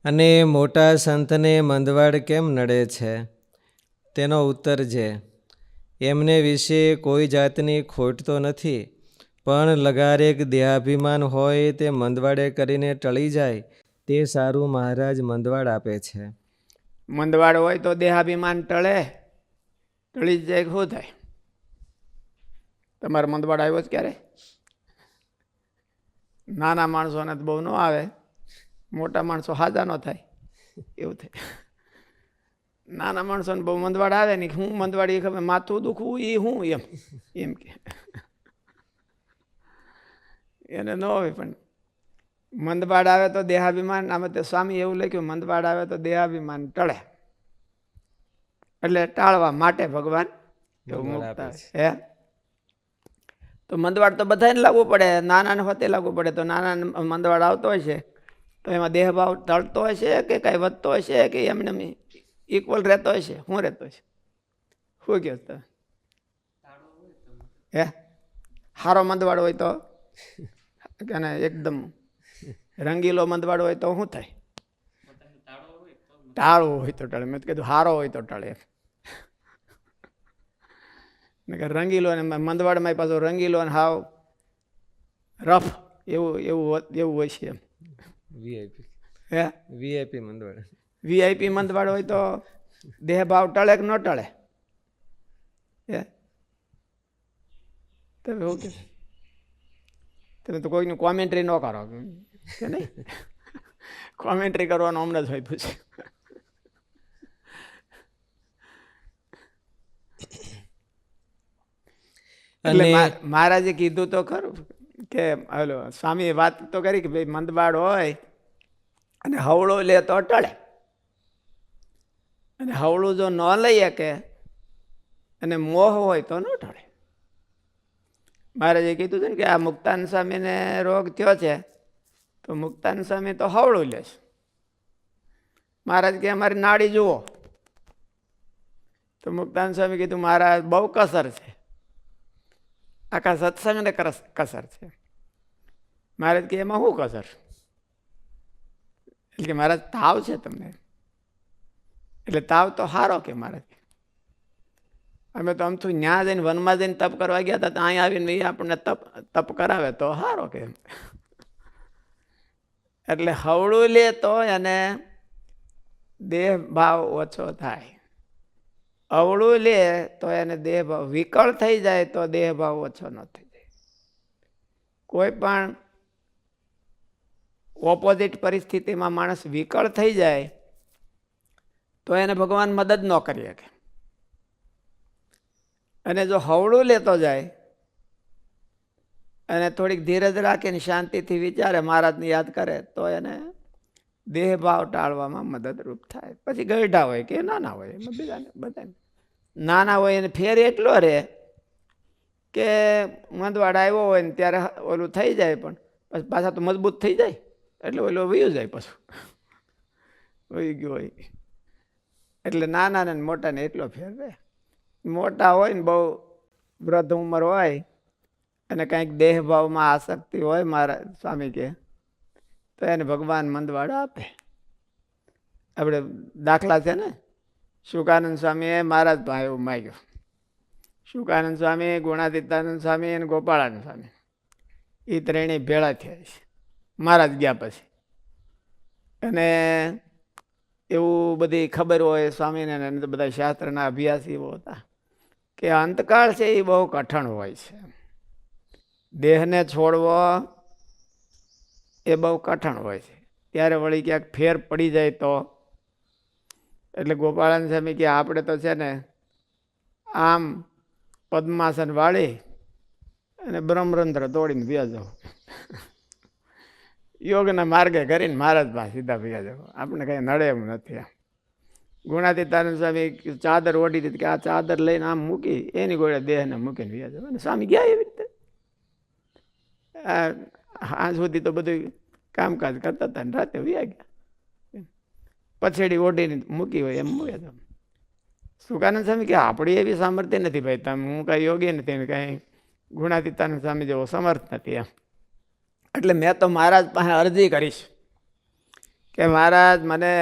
અને મોટા સંતને મંદવાડ કેમ નડે છે? તેનો ઉત્તર છે, એમને વિશે કોઈ જાતની ખોટ તો નથી, પણ લગારેક દેહાભિમાન હોય તે મંદવાડે કરીને ટળી જાય તે સારું મહારાજ મંદવાડ આપે છે. મંદવાડ હોય તો દેહાભિમાન ટળી જ જાય. શું થાય? તમારે મંદવાડ આવ્યો જ ક્યારે? નાના માણસોને તો બહુ ન આવે, મોટા માણસો હાજા ન થાય એવું થાય. નાના માણસોને બહુ મંદવાડ આવે ને, હું મંદવાડ એ ખબર માથું દુખવું એ હું એમ કે એને ન હોય. પણ મંદવાડ આવે તો દેહાભિમાન, આમાં તો સ્વામી એવું લખ્યું, મંદવાડ આવે તો દેહાભિમાન ટળે, એટલે ટાળવા માટે ભગવાન એવું મુકતા હે. તો મંદવાડ તો બધાને લાગુ પડે, નાનાને હોતે લાગુ પડે. તો નાના મંદવાડ આવતો હોય છે તો એમાં દેહભાવ ટળતો હોય છે કે કાંઈ વધતો હોય છે કે એમને ઇક્વલ રહેતો હોય છે? શું રહેતો હોય છે? શું કહો તમે? હે સારો મંદવાડ હોય તો અને એકદમ રંગીલો મંદવાડ હોય તો શું થાય? ટાળો હોય તો ટળે. મેં કીધું સારો હોય તો ટળે. રંગીલો ને મંદવાડમાં પાછો રંગીલો ને હાવ રફ એવું હોય છે. હે વીઆઈપી મંદવાડ. વીઆઈપી મંદવાડ હોય તો દેહ ભાવ ટળે કે ન ટળે? હે તમે શું કે તમે તો કોઈની કોમેન્ટ્રી ન કરો કે નહીં? કોમેન્ટ્રી કરવાનો હમણાં જ હોય પૂછે. એટલે મહારાજે કીધું તો ખરું કે હલો સ્વામીએ વાત તો કરી કે ભાઈ મંદવાડ હોય અને હવળો લે તો ટળે, અને હવળું જો ન લઈ શકે અને મોહ હોય તો ન ટળે. મહારાજે કીધું છે ને કે આ મુક્તાન સ્વામીને રોગ થયો છે તો મુક્તાન સ્વામી તો હવળું લે છે. મહારાજ કે અમારી નાડી જુઓ. તો મુક્તાન સ્વામી કીધું મહારાજ બહુ કસર છે, આખા સત્સંગને કસર છે. મહારાજ કે એમાં શું કસર? એટલે કે મહારાજ તાવ છે તમને, એટલે તાવ તો સારો કે મહારાજ. અમે તો આમથું ન્યા જઈને વનમાં જઈને તપ કરવા ગયા હતા, અહીં આવીને એ આપણને તપ કરાવે તો સારો કે. એટલે હવળું લે તો એને દેહ ભાવ ઓછો થાય, અવળું લે તો એને દેહ ભાવ વિકળ થઈ જાય તો દેહ ભાવ ઓછો ન થઈ જાય. કોઈ પણ ઓપોઝિટ પરિસ્થિતિમાં માણસ વિકળ થઈ જાય તો એને ભગવાન મદદ ન કરી શકે. અને જો હવળું લેતો જાય અને થોડીક ધીરજ રાખીને શાંતિથી વિચારે, મહારાજને યાદ કરે તો એને દેહ ભાવ ટાળવામાં મદદરૂપ થાય. પછી ગયઢા હોય કે નાના હોય, એમાં બધાને નાના હોય એને ફેર એટલો રહે કે મંદવાડ આવ્યો હોય ને ત્યારે ઓલું થઈ જાય, પણ પછી પાછા તો મજબૂત થઈ જાય એટલે ઓલું વયું જાય, પાછું વહી ગયું હોય. એટલે નાના ને મોટા ને એટલો ફેર રહે. મોટા હોય ને બહુ વૃદ્ધ ઉંમર હોય અને કંઈક દેહ ભાવમાં આસક્તિ હોય, મારા સ્વામી કે, તો એને ભગવાન મંદવાડ આપે. આપણે દાખલા છે ને, શુકાનંદ સ્વામીએ મહારાજ પાસે એવું માગ્યું. શુકાનંદ સ્વામી, ગુણાતીતાનંદ સ્વામી અને ગોપાળાનંદ સ્વામી એ ત્રણેય ભેળા થયા છે મહારાજ ગયા પછી. અને એવું બધી ખબર હોય સ્વામીને, બધા શાસ્ત્રના અભ્યાસીઓ હતા કે અંતકાળ છે એ બહુ કઠણ હોય છે. દેહને છોડવો એ બહુ કઠણ હોય છે. ત્યારે વળી ક્યાંક ફેર પડી જાય તો, એટલે ગોપાળાનંદ સ્વામી કે આપણે તો છે ને આમ પદ્માસન વાળી અને બ્રહ્મરંધ્ર તોડીને વ્યા જાવ, યોગના માર્ગે કરીને મહારાજ પાસે સીધા વ્યા જાવ, આપણે કઈ નડે એમ નથી. ગુણાતીતાનંદ સ્વામી ચાદર ઓઢી દીધી કે આ ચાદર લઈને આમ મૂકી એની ગોળે દેહને મૂકીને વ્યા જાવ. અને સ્વામી ગયા એવી રીતે. આજ સુધી તો બધું કામકાજ કરતા હતા ને રાતે વ્યા ગયા, પછેડી ઓઢીને મૂકી હોય એમ મૂક્યા હતા. શુકાનંદ સ્વામી કે આપણી એવી સામર્થ્ય નથી ભાઈ, તમે હું કાંઈ યોગી નથી, કાંઈ ગુણાતીતાનંદ સ્વામી જેવો સમર્થ નથી એમ. એટલે મેં તો મહારાજ પાસે અરજી કરીશ કે મહારાજ મને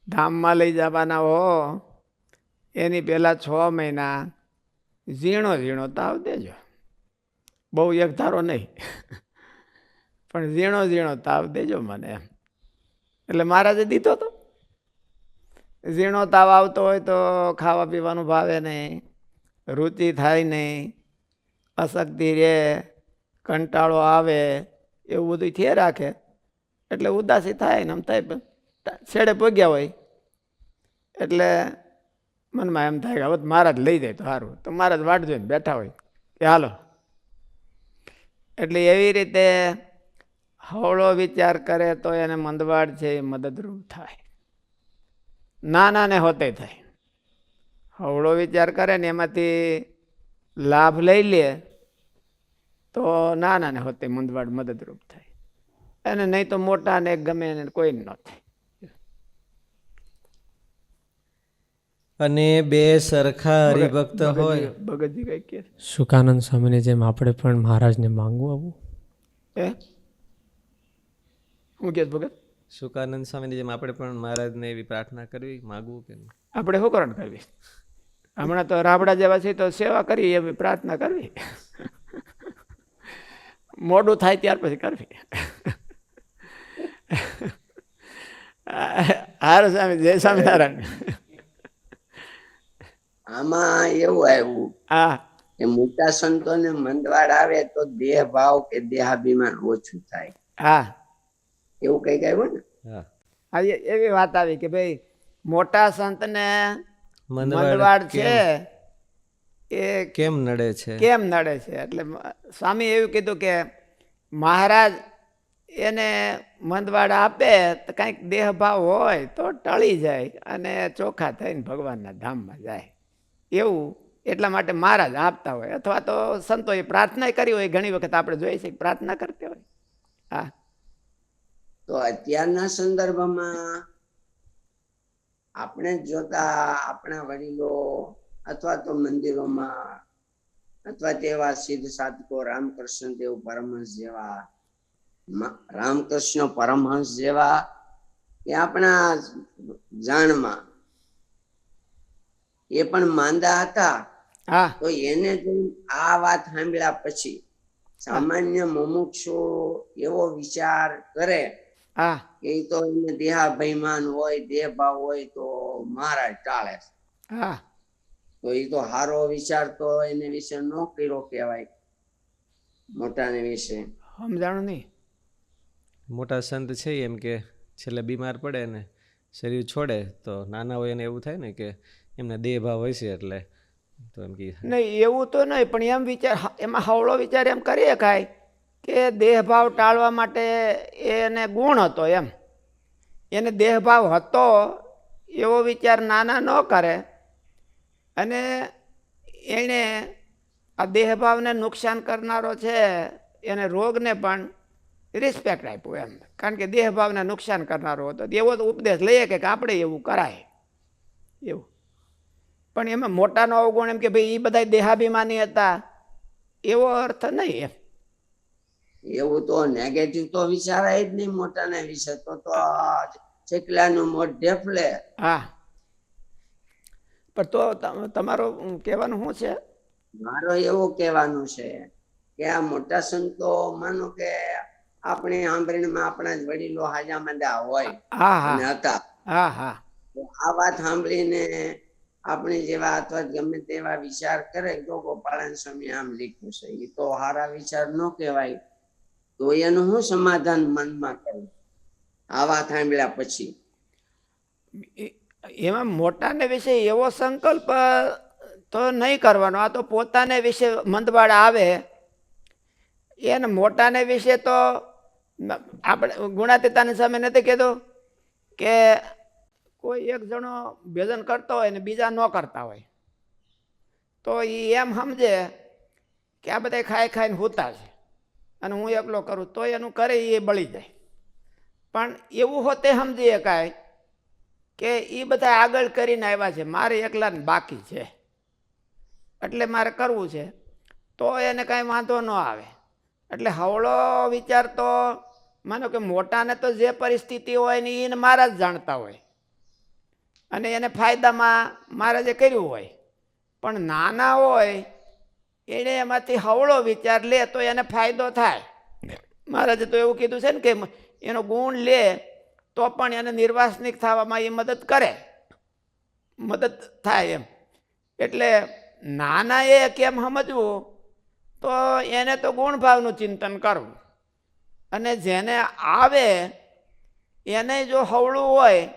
ધામમાં લઈ જવાના હો, એની પહેલાં 6 મહિના ઝીણો ઝીણો તાવ દેજો. બહુ એક ધારો નહીં, પણ ઝીણો ઝીણો તાવ દેજો મને એમ. એટલે મહારાજે દીધો તો. ઝીણો તાવ આવતો હોય તો ખાવા પીવાનું ભાવે નહીં, રુચિ થાય નહીં, અશક્તિ રહે, કંટાળો આવે, એવું બધું થયે રાખે. એટલે ઉદાસી થાય ને આમ થાય, છેડે પગ્યા હોય એટલે મનમાં એમ થાય કે હવે મહારાજ લઈ જાય તો સારું. તો મહારાજ વાટ જોઈને બેઠા હોય કે હાલો. એટલે એવી રીતે હવળો વિચાર કરે તો એને મંદવાડ છે એ મદદરૂપ થાય, નાનાને હોતે થાય. હવળો વિચાર કરે ને એમાંથી લાભ લઈ લે તો નાનાને હોતે મંદવાડ મદદરૂપ થાય, અને નહીં તો મોટાને ગમે એને કોઈ ન થાય. અને બે સરખા હરિભક્ત હોય. ભગતજી કઈ કે સુકાનંદ સ્વામીની જેમ આપણે પણ મહારાજને માંગવું આવું. હે હું કે ભગત શુકાનંદ સ્વામીની જેમ આપણે પણ મહારાજને એવી પ્રાર્થના કરવી, માગવું કે નહીં? આપણે શું કરણ કરવી? હમણાં તો રાબડા જેવા છે તો સેવા કરી એવી પ્રાર્થના કરવી, મોડું થાય ત્યાર પછી કરવી. હાર સ્વામી, જય સ્વામિનારાયણ. આમાં એવું આવ્યું હા કે મોટા સંતોને મંદવાડ આવે તો દેહ ભાવ કે દેહાભિમાન ઓછું થાય, હા એવું કઈક આવ્યું ને. હા, હા એવી વાત આવી કે ભાઈ મોટા સંતને મંદવાડ છે એ કેમ નડે છે? કેમ નડે છે? એટલે સ્વામી એવું કીધું કે મહારાજ એને મંદવાડ આપે તો કંઈક દેહભાવ હોય તો ટળી જાય અને ચોખ્ખા થઈને ભગવાનના ધામમાં જાય, એવું એટલા માટે મહારાજ આપતા હોય. અથવા તો સંતોએ પ્રાર્થના કરી હોય, ઘણી વખત આપણે જોઈએ છીએ પ્રાર્થના કરતી હોય. હા, તો અત્યારના સંદર્ભમાં આપણે જોતા આપણા વડીલો અથવા તો મંદિરોમાં અથવા તેવા સિદ્ધ સાધકો રામકૃષ્ણ દેવ પરમહંસ જેવા, રામકૃષ્ણ પરમહંસ જેવા એ આપણા જાણમાં એ પણ માંદા હતા. હા, તો એને જો આ વાત સાંભળ્યા પછી સામાન્ય મુમુક્ષુ એવો વિચાર કરે હા, કે એ તો એને દેહાભિમાન હોય, દેહ ભાવ હોય તો મહારાજ ટાળે, હા, તો એ તો હારો વિચાર તો એને વિશે ન કર્યો કહેવાય, મોટાને વિશે. સમજાણું નહીં. મોટા સંત છે એમ કે છેલ્લે બીમાર પડે ને શરીર છોડે તો નાના હોય એને એવું થાય ને કે એમને દેહ ભાવ હોય છે એટલે તો એમ કે નહીં એવું તો નહીં, પણ એમ વિચાર, એમાં હવળો વિચાર એમ કરી શકાય કે દેહભાવ ટાળવા માટે એને ગુણ હતો એમ, એને દેહભાવ હતો એવો વિચાર નાના ન કરે, અને એણે આ દેહભાવને નુકસાન કરનારો છે એને રોગને પણ રિસ્પેક્ટ આપ્યું એમ, કારણ કે દેહભાવને નુકસાન કરનારો હતો. એવો તો ઉપદેશ લઈએ કે આપણે એવું કરાય એવું. પણ એમાં મોટાનો અવગુણ એમ કે ભાઈ એ બધા દેહાભિમાની હતા એવો અર્થ નહીં એમ. એવું તો નેગેટિવ તો વિચારાય જ નહીં મોટાને વિશે, તો ચકલાનું મોઢ ઢેફલે. હા, પણ તો તમારું કહેવાનું શું છે? મારો એવું કહેવાનું છે કે આ મોટા સંતો માનો કે આપણી સાંભળીમાં આપણા જ વડીલો હાજા માંદા હોય હા, અને હા, હતા, હા, હા, તો આ વાત સાંભળીને આપણી જેવા અથવા ગમે તેવા વિચાર કરે તો ગોપાળન સ્વામી આમ લીધું છે, એ તો સારા વિચાર ન કહેવાય. તો એનું શું સમાધાન મનમાં કરવું આ વાત સાંભળ્યા પછી? એમાં મોટાને વિશે એવો સંકલ્પ તો નહીં કરવાનો. આ તો પોતાને વિશે મંદવાડ આવે એને મોટાને વિશે તો આપણે ગુણાતીતાની સામે નથી કીધું કે કોઈ એક જણો ભોજન કરતો હોય ને બીજા ન કરતા હોય તો એ એમ સમજે કે આ બધા ખાઈ ખાઈને સૂતા છે અને હું એકલો કરું તો એનું કરે એ બળી જાય. પણ એવું હોતે સમજી શકાય કે એ બધા આગળ કરીને આવ્યા છે, મારે એકલાને બાકી છે એટલે મારે કરવું છે, તો એને કાંઈ વાંધો ન આવે. એટલે હવળો વિચાર તો માનો કે મોટાને તો જે પરિસ્થિતિ હોય ને એને મહારાજ જાણતા હોય અને એને ફાયદામાં મહારાજે કર્યું હોય, પણ નાના હોય એને એમાંથી હવળો વિચાર લે તો એને ફાયદો થાય. મહારાજે તો એવું કીધું છે ને કે એનો ગુણ લે તો પણ એને નિર્વાસનિક થવામાં એ મદદ કરે, મદદ થાય એમ. એટલે નાના એ કેમ સમજવું, તો એને તો ગુણભાવનું ચિંતન કરવું, અને જેને આવે એને જો હવળું હોય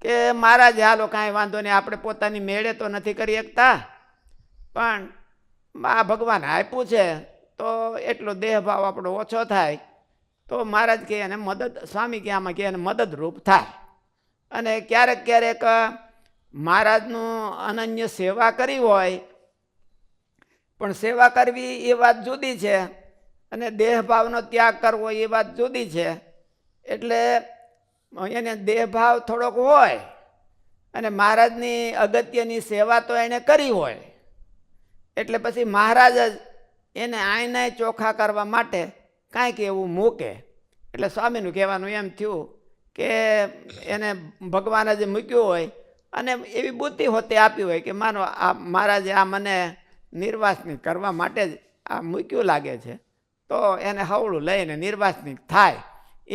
કે મહારાજ હાલો કાંઈ વાંધો નહીં, આપણે પોતાની મેળે તો નથી કરી શકતા, પણ આ ભગવાન આપ્યું છે તો એટલો દેહભાવ આપણો ઓછો થાય તો મહારાજ કે એને મદદ, સ્વામી કે આમાં કે એને મદદરૂપ થાય. અને ક્યારેક ક્યારેક મહારાજનું અનન્ય સેવા કરી હોય, પણ સેવા કરવી એ વાત જુદી છે અને દેહભાવનો ત્યાગ કરવો એ વાત જુદી છે. એટલે એને દેહભાવ થોડોક હોય અને મહારાજની અગત્યની સેવા તો એણે કરી હોય, એટલે પછી મહારાજ જ એને આયનાય ચોખ્ખા કરવા માટે કાંઈક એવું મૂકે. એટલે સ્વામીનું કહેવાનું એમ થયું કે એને ભગવાને જે મૂક્યું હોય અને એવી બુદ્ધિ હોતે આપી હોય કે માનો આ મહારાજે આ મને નિર્વાસનિક કરવા માટે જ આ મૂક્યું લાગે છે, તો એને હવળું લઈને નિર્વાસનિક થાય.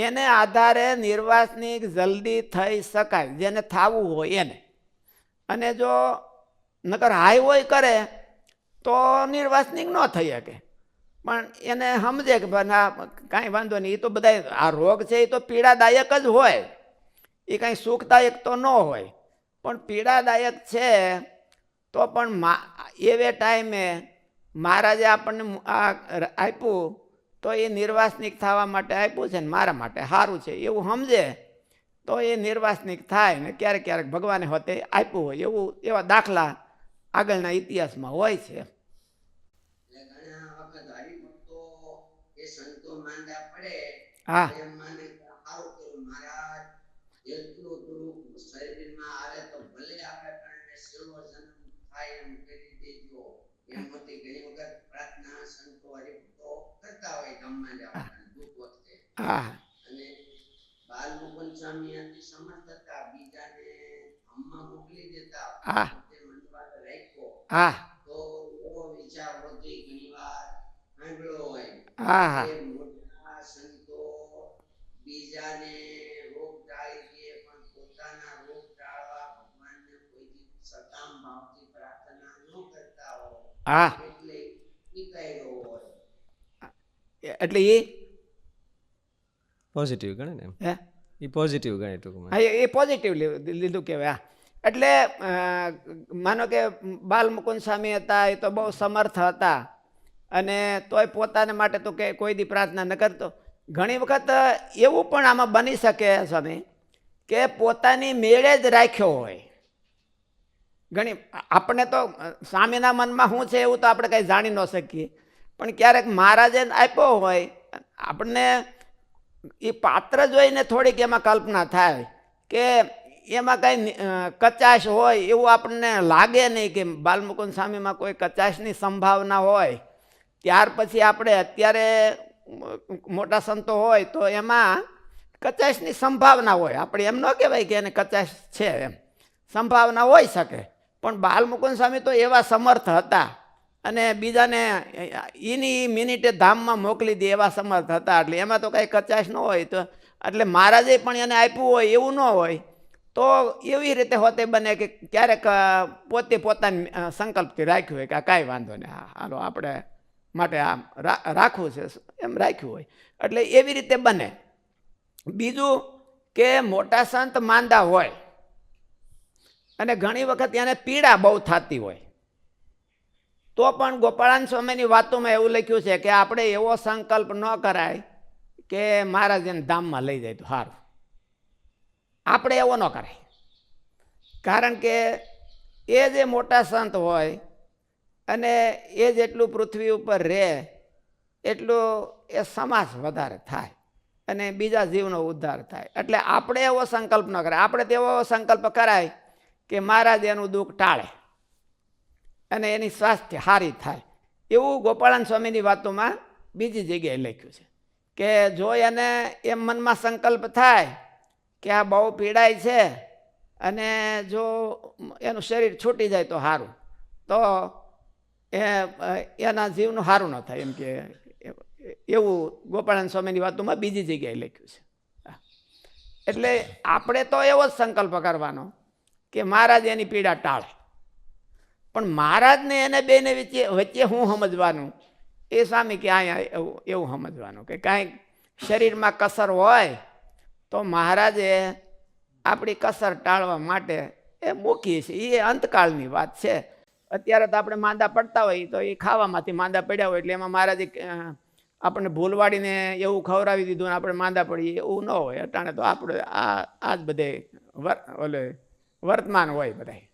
એને આધારે નિર્વાસનિક જલ્દી થઈ શકાય, જેને થવું હોય એને. અને જો નકર હાઈ હોય કરે તો નિર્વાસનિક ન થઈ શકે. પણ એને સમજે કે ના કાંઈ વાંધો નહીં, એ તો બધા આ રોગ છે એ તો પીડાદાયક જ હોય, એ કાંઈ સુખદાયક તો ન હોય, પણ પીડાદાયક છે તો પણ એવે ટાઈમે મહારાજે આપણને આ આપ્યું તો એ નિર્વાસનિક થવા માટે આપ્યું છે ને મારા માટે સારું છે એવું સમજે તો એ નિર્વાસનિક થાય. ને ક્યારેક ક્યારેક ભગવાને હોતે આપ્યું હોય એવું એવા દાખલા આગળના ઇતિહાસમાં હોય છે. એટલે ઘણા વખત હરિભક્તો એ સંતો માંદા પડે હા એમ માને કે સારું કર્યું મહારાજ, એટલું થોડું શરીરમાં આવે તો ભલે આપણે કારણે સેવો જન્મ થાય એમ કરી દેજો, એમ હતી ઘણી વખત પ્રાર્થના સંતો હરિભક્તો કરતા હોય ગામમાં જવાના દુઃખ વખતે. હા અને બાલ મુકુંદ સ્વામી આથી સમર્થ હતા, બીજાને ધામમાં મોકલી દેતા. હા તે મંદવાદ રાખ્યો હા તો એવો વિચાર હોતી ઘણી વાર સાંભળ્યો હોય હા હા કે મોટા સંતો બીજાને રોગ ટાળી દે પણ પોતાના રોગ ટાળવા ભગવાનને કોઈ સકામ ભાવથી પ્રાર્થના ન કરતા હોય, હા એટલે ઈ કાયદો હોય. એટલે એ પોઝિટિવ ગણે ને એમ, હે એ પોઝિટિવ ગણે ટૂંકમાં. હા એ પોઝિટિવ લીધું કહેવાય. એટલે માનો કે બાલ મુકુંદ સ્વામી હતા, એ તો બહુ સમર્થ હતા અને તોય પોતાને માટે તો કે કોઈ દી પ્રાર્થના ન કરતો. ઘણી વખત એવું પણ આમાં બની શકે સ્વામી કે પોતાની મેળે જ રાખ્યો હોય. ઘણી આપણે તો સ્વામીના મનમાં શું છે એવું તો આપણે કંઈ જાણી ન શકીએ, પણ ક્યારેક મહારાજે આપ્યો હોય આપણને એ પાત્ર જોઈને થોડીક એમાં કલ્પના થાય કે એમાં કાંઈ કચાશ હોય એવું આપણને લાગે નહીં કે બાલમુકુંદ સ્વામીમાં કોઈ કચાશની સંભાવના હોય. ત્યાર પછી આપણે અત્યારે મોટા સંતો હોય તો એમાં કચાશની સંભાવના હોય, આપણે એમ ન કહેવાય કે એને કચાશ છે, એમ સંભાવના હોઈ શકે. પણ બાલમુકુંદ સ્વામી તો એવા સમર્થ હતા અને બીજાને એની મિનિટે ધામમાં મોકલી દે એવા સમર્થ હતા. એટલે એમાં તો કાંઈ કચાશ ન હોય, તો એટલે મહારાજે પણ એને આપ્યું હોય એવું ન હોય. તો એવી રીતે હોતે બને કે ક્યારેક પોતે પોતાની સંકલ્પથી રાખ્યું હોય કે આ કાંઈ વાંધો નહીં, હાલો આપણે માટે આમ રાખવું છે એમ રાખ્યું હોય, એટલે એવી રીતે બને. બીજું કે મોટા સંત માંદા હોય અને ઘણી વખત એને પીડા બહુ થતી હોય, તો પણ ગોપાળાન સ્વામીની વાતોમાં એવું લખ્યું છે કે આપણે એવો સંકલ્પ ન કરાય કે મહારાજ એને ધામમાં લઈ જાય તો સારું. આપણે એવો ન કરાય, કારણ કે એ જે મોટા સંત હોય અને એ જેટલું પૃથ્વી ઉપર રહે એટલું એ સમાજ વધારે થાય અને બીજા જીવનો ઉદ્ધાર થાય. એટલે આપણે એવો સંકલ્પ ન કરાય. આપણે તેવો સંકલ્પ કરાય કે મહારાજ એનું દુઃખ ટાળે અને એની સ્વાસ્થ્ય સારી થાય. એવું ગોપાળાન સ્વામીની વાતોમાં બીજી જગ્યાએ લખ્યું છે કે જો એને એમ મનમાં સંકલ્પ થાય કે આ બહુ પીડાય છે અને જો એનું શરીર છૂટી જાય તો સારું, તો એના જીવનું સારું ન થાય એમ કે એવું ગોપાળાનંદ સ્વામીની વાતોમાં બીજી જગ્યાએ લખ્યું છે. એટલે આપણે તો એવો જ સંકલ્પ કરવાનો કે મહારાજ એની પીડા ટાળે, પણ મહારાજને એને બેને વચ્ચે હું સમજવાનું એ સ્વામી કે અહીંયા એવું સમજવાનું કે કાંઈક શરીરમાં કસર હોય તો મહારાજે આપણી કસર ટાળવા માટે એ મૂકીએ છીએ. એ અંતકાળની વાત છે. અત્યારે તો આપણે માંદા પડતા હોય તો એ ખાવામાંથી માંદા પડ્યા હોય એટલે એમાં મહારાજે આપણને ભૂલવાડીને એવું ખવડાવી દીધું ને આપણે માંદા પડીએ એવું ન હોય. અટાણે તો આપણે આ જ બધે ઓલે વર્તમાન હોય બધાય.